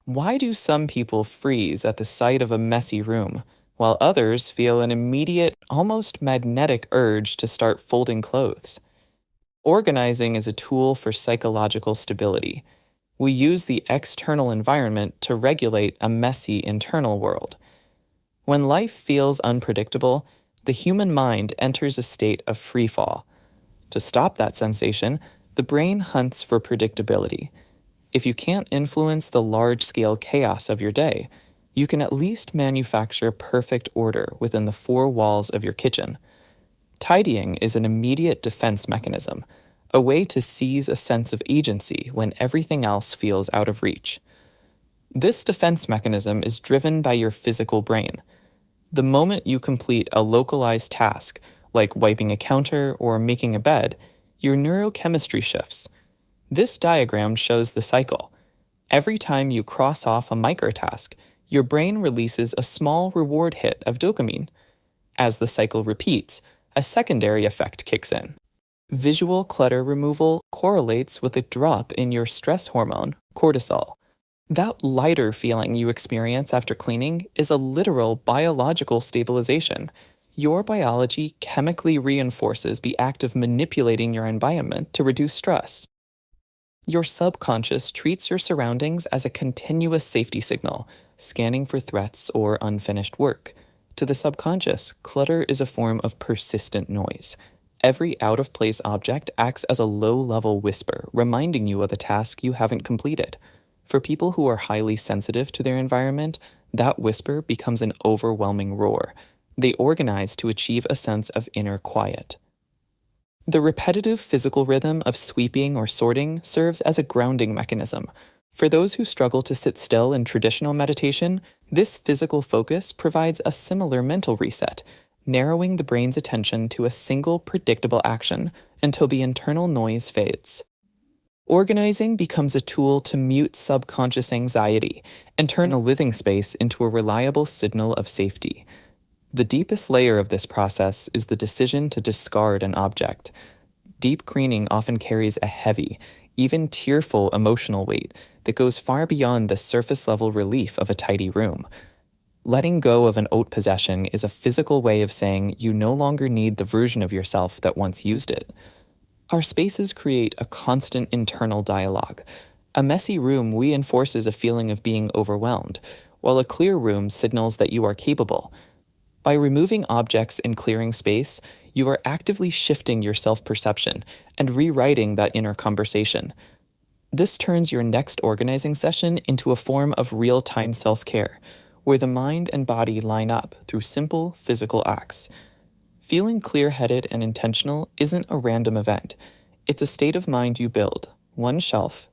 Why do some people freeze at the sight of a messy room, while others feel an immediate, almost magnetic urge to start folding clothes? Organizing is a tool for psychological stability. We use the external environment to regulate a messy internal world. When life feels unpredictable, the human mind enters a state of free fall. To stop that sensation, the brain hunts for predictability. If you can't influence the large-scale chaos of your day, you can at least manufacture perfect order within the four walls of your kitchen. Tidying is an immediate defense mechanism, a way to seize a sense of agency when everything else feels out of reach. This defense mechanism is driven by your physical brain. The moment you complete a localized task, like wiping a counter or making a bed, your neurochemistry shifts. This diagram shows the cycle. Every time you cross off a microtask, your brain releases a small reward hit of dopamine. As the cycle repeats, a secondary effect kicks in. Visual clutter removal correlates with a drop in your stress hormone, cortisol. That lighter feeling you experience after cleaning is a literal biological stabilization. Your biology chemically reinforces the act of manipulating your environment to reduce stress. Your subconscious treats your surroundings as a continuous safety signal, scanning for threats or unfinished work. To the subconscious, clutter is a form of persistent noise. Every out-of-place object acts as a low-level whisper, reminding you of a task you haven't completed. For people who are highly sensitive to their environment, that whisper becomes an overwhelming roar. They organize to achieve a sense of inner quiet. The repetitive physical rhythm of sweeping or sorting serves as a grounding mechanism. For those who struggle to sit still in traditional meditation, this physical focus provides a similar mental reset, narrowing the brain's attention to a single predictable action until the internal noise fades. Organizing becomes a tool to mute subconscious anxiety and turn a living space into a reliable signal of safety. The deepest layer of this process is the decision to discard an object. Deep cleaning often carries a heavy, even tearful emotional weight that goes far beyond the surface-level relief of a tidy room. Letting go of an old possession is a physical way of saying you no longer need the version of yourself that once used it. Our spaces create a constant internal dialogue. A messy room reinforces a feeling of being overwhelmed, while a clear room signals that you are capable. By removing objects and clearing space, you are actively shifting your self-perception and rewriting that inner conversation. This turns your next organizing session into a form of real-time self-care, where the mind and body line up through simple physical acts. Feeling clear-headed and intentional isn't a random event. It's a state of mind you build, one shelf